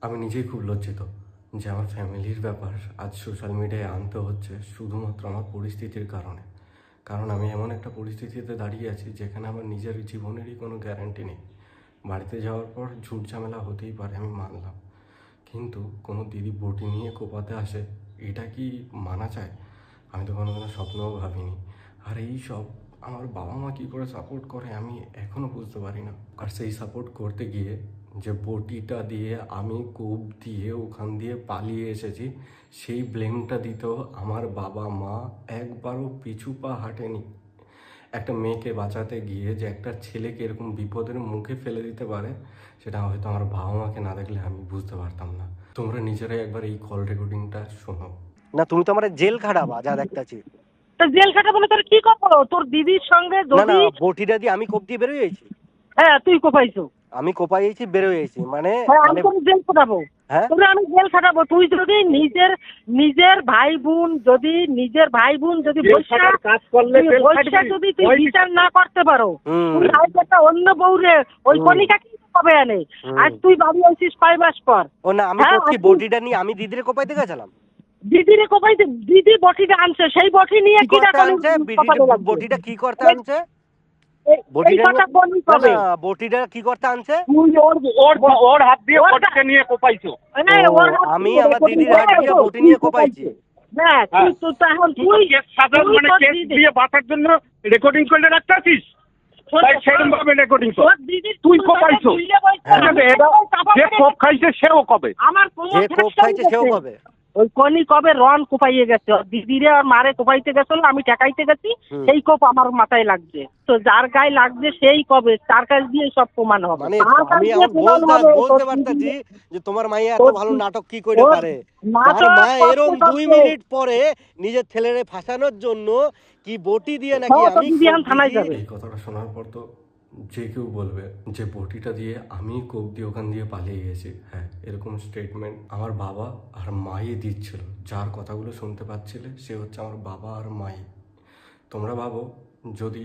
আমি নিজেই খুব লজ্জিত যে আমার ফ্যামিলির ব্যাপার আজ সোশ্যাল মিডিয়ায় আনতে হচ্ছে শুধুমাত্র আমার পরিস্থিতির কারণে। কারণ আমি এমন একটা পরিস্থিতিতে দাঁড়িয়ে আছি যেখানে আমার নিজের জীবনেরই কোনো গ্যারান্টি নেই। বাড়িতে যাওয়ার পর ঝুট ঝামেলা হতেই পারে, আমি মানলাম, কিন্তু কোনো দিদি বটি নিয়ে কোপাতে আসে, এটা কি মানা যায়? আমি তো কোনোদিনও স্বপ্নেও ভাবিনি। আর এই সব আমার বাবা মা কী করে সাপোর্ট করে আমি এখনও বুঝতে পারি না। আর সেই সাপোর্ট করতে গিয়ে যে বটিটা দিয়ে আমি কোপ দিয়ে ওখান দিয়ে পালিয়ে এসেছি, সেই ব্লেমটা দিতেও আমার বাবা মা একবারও পিছু পা হাঁটেনি। একটা মেয়েকে বাঁচাতে গিয়ে যে একটা ছেলেকে এরকম বিপদের মুখে ফেলে দিতে পারে, সেটা হয়তো আমার বাবা মাকে না দেখলে আমি বুঝতে পারতাম না। তোমরা নিজেরাই একবার এই কল রেকর্ডিংটা শোনো। না তুমি তো আমার জেল খাটাবা যা দেখতেছি। তা জেল খাটাবো না তোর কি করবো? তোর দিদির সঙ্গে না না, যদি বটিটা দিয়ে আমি কোপ দিয়ে বেরোয় যাইছি। হ্যাঁ তুই কোপাইছো। আমি কোপাইছি বেরোয় যাইছি মানে হ্যাঁ আমি মানে তোর জেল খাটাবো। হ্যাঁ তোরে আমি জেল খাটাবো। তুই যদি নিজের ভাই বোন যদি কাজ করলে বৈশা যদি তুই বিচার না করতে পারো, তুই আজ একটা অন্য বউরে ওই কণিকা কি কবে আনে? আজ তুই বাড়ি আসিস 5 মাস পর। ও না, আমি হ্যাঁ, করছি বটিটা নিয়ে আমি দিদিরে কোপাইতে গেছিলাম। দিদিরে কোপাইতে দিদি বটিটা আনছে, সেই বটি নিয়ে কি কি করতে আনছে? বটিটা কি করতে আনছে? বটিটা কি করতে আনছে? তুই ওর হাত দিয়ে বটিকে নিয়ে কোপাইছো। আমি আমার দিদির হাত দিয়ে বটি নিয়ে কোপাইছি। কেস দিয়ে বাঁচার জন্য রেকর্ডিং করে রাখতে আছিস, সেরকম ভাবে রেকর্ডিং কর। তুই কোপাইছো, যে কোপ খাইছে সেও কবে, যে কোপ খাইছে সেও কবে। ওই কনি কবে রন কোপাইয়ে গেছে, দিদিরে আর মারে কোপাইতে গেছিল, আমি ঠেকাইতে গেছি, সেই কোপ আমার মাথায় লাগছে। তো যার গায়ে লাগছে সেই কবে তার কাছ দিয়ে সব প্রমাণ হবে। মানে আমি এখন বলতে পারতাছি যে তোমার মাইয়া এত ভালো নাটক কি করে পারে। তার মা এরকম 2 মিনিট পরে নিজের ছেলেরে ফাঁসানোর জন্য কি বটি দিয়ে নাকি আমি থানায় যাবে। এই কথাটা শোনার পর তো যে কেউ বলবে যে বটিটা দিয়ে আমি কোপ দিয়ে ওখান দিয়ে পালিয়ে গেছি। হ্যাঁ, এরকম স্টেটমেন্ট আমার বাবা আর মাই দিচ্ছিল। যার কথাগুলো শুনতে পাচ্ছিলে সে হচ্ছে আমার বাবা আর মাই। তোমরা ভাবো, যদি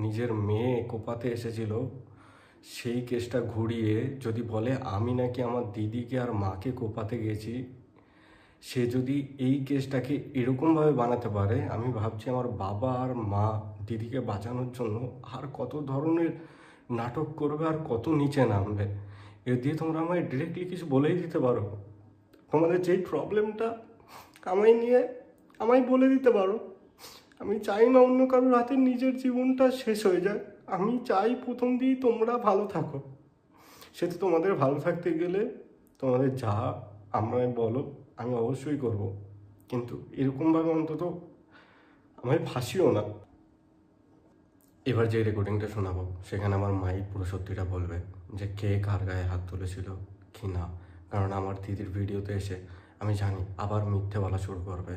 নিজের মেয়ে কোপাতে এসেছিল, সেই কেসটা ঘুরিয়ে যদি বলে আমি নাকি আমার দিদিকে আর মাকে কোপাতে গেছি, সে যদি এই কেসটাকে এরকমভাবে বানাতে পারে, আমি ভাবছি আমার বাবা আর মা দিদিকে বাঁচানোর জন্য আর কত ধরনের নাটক করবে আর কত নিচে নামবে। এর দিয়ে তোমরা আমায় ডিরেক্টলি কিছু বলেই দিতে পারো। তোমাদের যেই প্রবলেমটা আমায় বলে দিতে পারো। আমি চাই না অন্য কারোর হাতে নিজের জীবনটা শেষ হয়ে যায়। আমি চাই প্রথম দিয়েই তোমরা ভালো থাকো। সে তো তোমাদের ভালো থাকতে গেলে তোমাদের যা আমায় বলো আমি অবশ্যই করব, কিন্তু এরকমভাবে অন্তত আমায় ফাঁসিও না। এবার যে রেকর্ডিংটা শোনাবো সেখানে আমার মাই পুরো সত্যিটা বলবে যে কে কার গায়ে হাত তুলেছিল কি না। কারণ আমার দিদির ভিডিওতে এসে আমি জানি আবার মিথ্যে বলা শুরু করবে।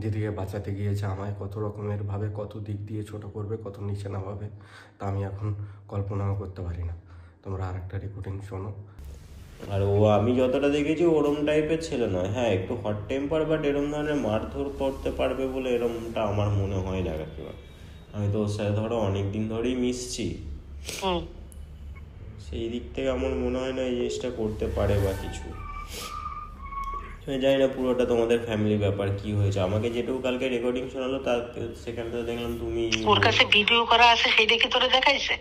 দিদিকে বাঁচাতে গিয়েছে আমায় কত রকমের ভাবে, কত দিক দিয়ে ছোট করবে, কত নিচে নামাবে, তা আমি এখন কল্পনাও করতে পারি না। তোমরা আর একটা রেকর্ডিং শোনো। আর ও আমি যতটা দেখেছি ওরম টাইপের ছেলে নয়। হ্যাঁ, একটু হট টেম্পার, বাট এরম ধরনের মারধর করতে পারবে বলে এরমটা আমার মনে হয় না। আমি তো ওর সাথে ধরো অনেক দিন ধরেই মিশছি, সেই দিক থেকে আমার মনে হয় না এই জিনিসটা করতে পারে বা কিছু। আমি জানি না পুরোটা তোমাদের ফ্যামিলি ব্যাপার কি হয়েছে। আমাকে যেটুকু কালকে রেকর্ডিং শোনালো তার সেখানটা দেখলাম তুমি ওর কাছে ভিডিও করা আছে, সেই দেখে তোরে দেখাইছে।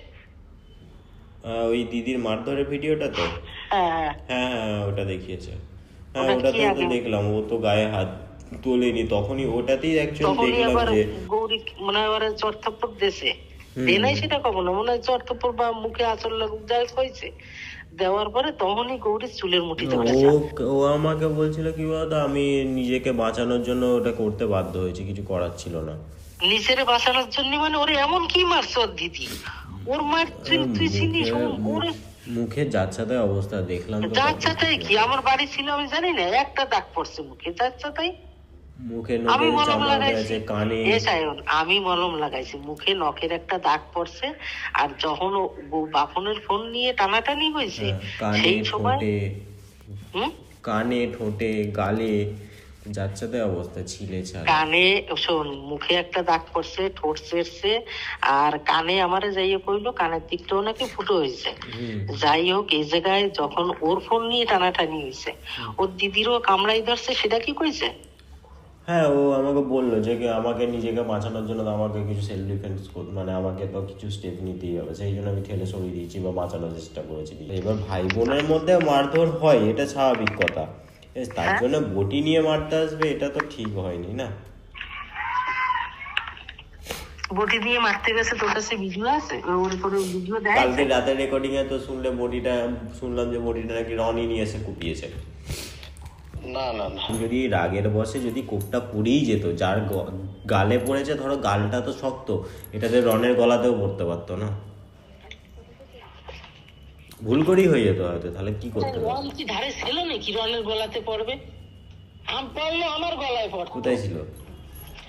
ওই দিদির মারধরের ভিডিওটা তো, হ্যাঁ হ্যাঁ ওটা দেখিয়েছে। হ্যাঁ ওটাতে তো দেখলাম ও তো গায়ে হাত তোলেনি, তখনই ওটাতেই অ্যাকচুয়ালি দেখলাম যে গৌরী মনে হয় চর্থাপ্পর দেশে দেনাই, সেটা কব না, মনে হয় চর্থাপ্পর বা মুখে আচল লাগুক যাই হয়েছে, দেওয়ার পরে তখনই গৌরীর চুলের মুঠি ধরেছে। ও আমাকে বলছিল কি বলতো, আমি নিজেকে বাঁচানোর জন্য ওটা করতে বাধ্য হয়েছি, কিছু করার ছিল না। নিজের বাঁচানোর জন্য মানে ওরে এমন কি মারছে ওর দিদি, ওর মায়ের তুই চিনিস ওরে মুখে যাচ্ছাতাই অবস্থা দেখলাম। যাচ্ছাতাই কি, আমার বাড়ি ছিল আমি জানি না, একটা দাগ পড়ছে মুখে, যাচ্ছাতাই। মুখে আমি মলম লাগাইছি, কানে আমি মলম লাগাইছি, মুখে নখের একটা দাগ পড়ছে। আর যখন বাপনের ফোন নিয়ে টানাটানি হয়েছে সেই সময় কানে ঠোঁটে গালে যাচ্ছে তাই অবস্থা, ছিলে ছাড়া। কানে শোন, মুখে একটা দাগ পড়ছে, ঠোঁট ছেড়ছে, আর কানে আমারে যাইয়ে কইলো কানের দিকটাও নাকি ফুটো হয়েছে। যাই হোক, এই জায়গায় যখন ওর ফোন নিয়ে টানাটানি হয়েছে, ওর দিদিরও কামড়াই ধরছে, সেটা কি কইছে? হ্যাঁ, ও আমাকে বললো যে আমাকে নিজেকে বাঁচানোর জন্য তো আমাকে কিছু সেলফ ডিফেন্স মানে আমাকে তো কিছু স্টেপ নিতেই হবে, সেই জন্য আমি ঠেলে সরিয়ে দিয়েছি বা বাঁচানোর চেষ্টা করেছি। এবার ভাই বোনের মধ্যে মারধর হয়, এটা স্বাভাবিক কথা, তার জন্য বটি নিয়ে মারতে আসবে, এটা তো ঠিক হয়নি না। বটি দিয়ে মারতে গেছে, তোর কাছে ভিডিও আছে? ওর কোনো ভিডিও দেয়? কালকে রাতের রেকর্ডিং এ তো শুনলাম যে বটিটা নাকি রনি নিয়ে এসে কুপিয়েছে। না না না, যদি রাগের বসে যদি কোপটা পুড়েই যেত, যার গালে পড়েছে, ধরো গালটা তো শক্ত, এটাতে রনের গলাতেও পড়তে পারতো না, ভুল করেই হয়ে যেত হয়তো, তাহলে কি করতে হবে? রন কি ধারে ছিল নাকি রনের গলাতে পড়বে? পড়লো আমার গলায় পড়তো। কোথায় ছিল?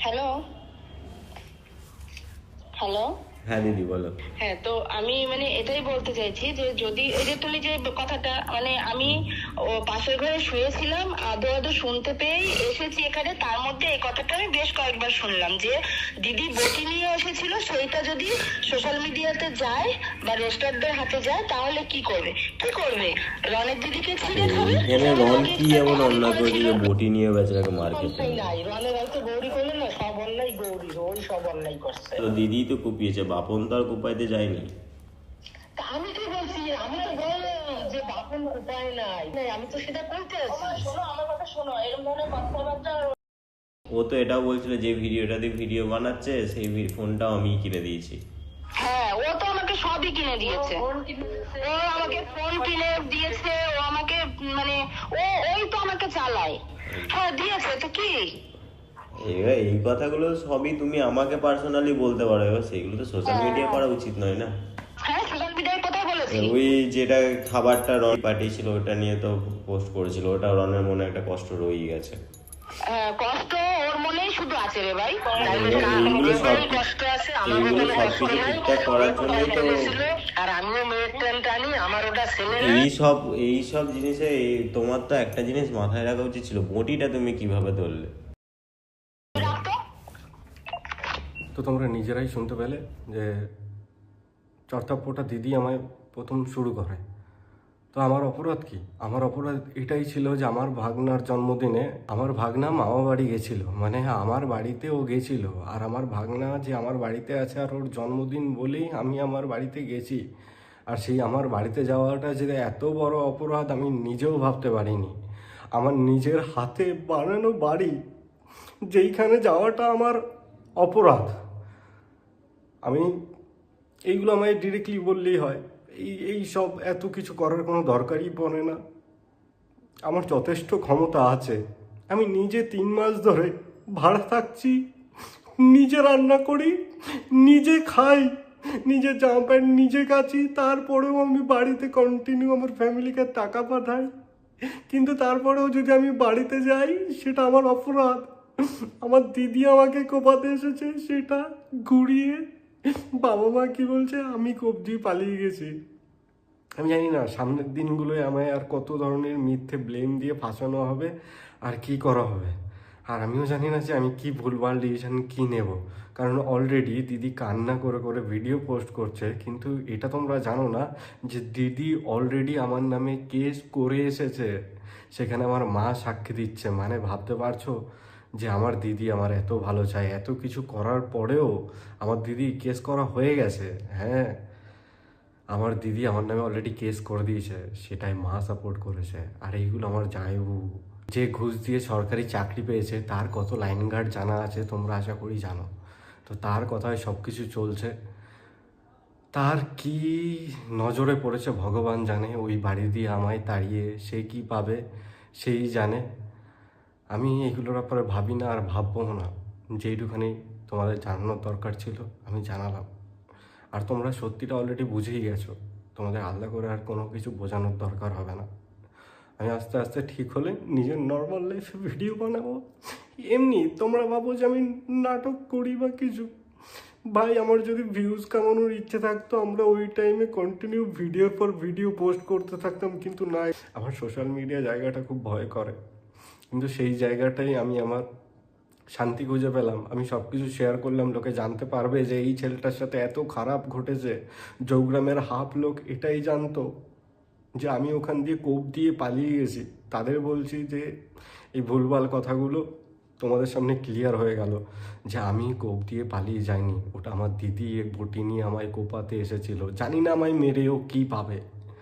হ্যালো হ্যালো হ্যাঁ দিদি বলো। হ্যাঁ, তো আমি মানে এটাই বলতে চাইছি যে যদি এই যে তুমি যে কথাটা, মানে আমি পাশের ঘরে শুয়েছিলাম, আদো আদো শুনতে পেয়ে এসেছি এখানে, তার মধ্যে এই কথাটা আমি বেশ কয়েকবার শুনলাম যে দিদি বটি নিয়ে এসেছিল, সেইটা যদি সোশ্যাল মিডিয়াতে যায় বা রেস্টারদের হাতে যায় তাহলে কি করবে? রনের দিদিকে ছিঁড়ে খাবে? এখানে রন কি এমন অন্যায় করেছে যে বটি নিয়ে বেচারাকে মার খেতে হবে? নাই, রনের হয়তো গৌরী করলো না, সব অন্যায় গৌরীর, ওই সব অন্যায় করছে। তো দিদি তো কুপিয়েছে, বাপন তো আর কুপাইতে যায়নি। আমি কি বলছি? আমি তো বললাম যে বাপন উপায় নাই, আমি তো সেটা বলতে আছি। শোনো আমার কথা, শোনো, এরকম ধরনের কথাবার্তা। ও তো এটাও বলছিল যে ভিডিওটাতে ভিডিও বানাচ্ছে, সেই ফোনটাও আমি কিনে দিয়েছি। হ্যাঁ, ও তো আমাকে সবই কিনে দিয়েছে, ও আমাকে ফোন কিনে দিয়েছে, ও আমাকে মানে ওই তো আমাকে চালায়। হ্যাঁ দিয়েছে তো কি? এবার এই কথাগুলো সবই তুমি আমাকে পার্সোনালি বলতে পারো, এবার সেগুলো তো সোশ্যাল মিডিয়া করা উচিত নয় না। হ্যাঁ, সোশ্যাল মিডিয়ায় কথা বলেছি। ওই যেটা খাবারটা রন পাঠিয়েছিল ওটা নিয়ে তো পোস্ট করেছিল, ওটা রনের মনে একটা কষ্ট রয়েই গেছে। কষ্ট ওর মনেই শুধু আছে রে ভাই, এইগুলো কষ্ট আছে। এইগুলো সবকিছু ঠিকঠাক করার জন্যই তো, আর আমিও মেয়ের ট্রেন টানি, আমার ওটা ছেলে। এইসব জিনিসে তোমার তো একটা জিনিস মাথায় রাখা উচিত ছিল, বটিটা তুমি কিভাবে ধরলে? তো তোমরা নিজেরাই শুনতে পেলে যে চর্তাপ্পটা দিদি আমায় প্রথম শুরু করে। তো আমার অপরাধ কি? আমার অপরাধ এটাই ছিল যে আমার ভাগনার জন্মদিনে আমার ভাগনা মামা বাড়ি গেছিলো, মানে আমার বাড়িতে ও গেছিলো, আর আমার ভাগনা যে আমার বাড়িতে আছে আর ওর জন্মদিন বলেই আমি আমার বাড়িতে গেছি। আর সেই আমার বাড়িতে যাওয়াটা যে এত বড় অপরাধ আমি নিজেও ভাবতে পারিনি। আমার নিজের হাতে বানানো বাড়ি, যেইখানে যাওয়াটা আমার অপরাধ। আমি এইগুলো আমায় ডিরেক্টলি বললেই হয়, এই সব এত কিছু করার কোনো দরকারই পড়ে না। আমার যথেষ্ট ক্ষমতা আছে, আমি নিজে 3 মাস ধরে ভাড়া থাকছি, নিজে রান্না করি, নিজে খাই, নিজে জামা প্যান্ট নিজে কাচি, তারপরেও আমি বাড়িতে কন্টিনিউ আমার ফ্যামিলিকে টাকা পাঠাই। কিন্তু তারপরেও যদি আমি বাড়িতে যাই সেটা আমার অপরাধ। আমার দিদি আমাকে কোপাতে এসেছে, সেটা ঘুরিয়ে বাবা মা কি বলছে আমি কবজি পালিয়ে গেছি। আমি জানি না সামনের দিনগুলোয় আমায় আর কত ধরনের মিথ্যে ব্লেম দিয়ে ফাঁসানো হবে আর কি করা হবে। আর আমিও জানি না যে আমি কি ভুলভাল ডিসিশন কি নেব, কারণ অলরেডি দিদি কান্না করে করে ভিডিও পোস্ট করছে। কিন্তু এটা তোমরা জানো না যে দিদি অলরেডি আমার নামে কেস করে এসেছে, সেখানে আমার মা সাক্ষী দিচ্ছে। মানে ভাবতে পারছো যে আমার দিদি আমার এত ভালো চায়, এত কিছু করার পরেও আমার দিদি কেস করা হয়ে গেছে। হ্যাঁ, আমার দিদি আমার নামে অলরেডি কেস করে দিয়েছে, সেটাই মা সাপোর্ট করেছে। আর এইগুলো আমার জামাইবাবু যে ঘুষ দিয়ে সরকারি চাকরি পেয়েছে, তার কত লাইন গার্ড জানা আছে তোমরা আশা করি জানো। তো তার কথায় সব কিছু চলছে। তার কি নজরে পড়েছে ভগবান জানে, ওই বাড়ি দিয়ে আমায় তাড়িয়ে সে কি পাবে সেই জানে। আমি এগুলোর ব্যাপারে ভাবি না আর ভাববো না। যেইটুখানি তোমাদের জানানোর দরকার ছিল আমি জানালাম। আর তোমরা সত্যিটা অলরেডি বুঝেই গেছো, তোমাদের আলাদা করে আর কোনো কিছু বোঝানোর দরকার হবে না। আমি আস্তে আস্তে ঠিক হলে নিজের নর্মাল লাইফে ভিডিও বানাবো। এমনি তোমরা ভাবো যে আমি নাটক করি বা কিছু, ভাই আমার যদি ভিউজ কামানোর ইচ্ছে থাকতো আমরা ওই টাইমে কন্টিনিউ ভিডিওর পর ভিডিও পোস্ট করতে থাকতাম। কিন্তু না, আমার সোশ্যাল মিডিয়া জায়গাটা খুব ভয় করে। কিন্তু সেই জায়গাটাই আমি আমার শান্তি খুঁজে পেলাম। আমি সব কিছু শেয়ার করলাম, লোকে জানতে পারবে যে এই ছেলেটার সাথে এত খারাপ ঘটেছে। জৌগ্রামের হাফ লোক এটাই জানতো যে আমি ওখান দিয়ে কোপ দিয়ে পালিয়ে গেছি। তাদের বলছি যে এই ভুলভাল কথাগুলো তোমাদের সামনে ক্লিয়ার হয়ে গেল যে আমি কোপ দিয়ে পালিয়ে যাইনি, ওটা আমার দিদি এক বটি নিয়ে আমায় কোপাতে এসেছিল। জানি না আমায় মেরেও কী পাবে।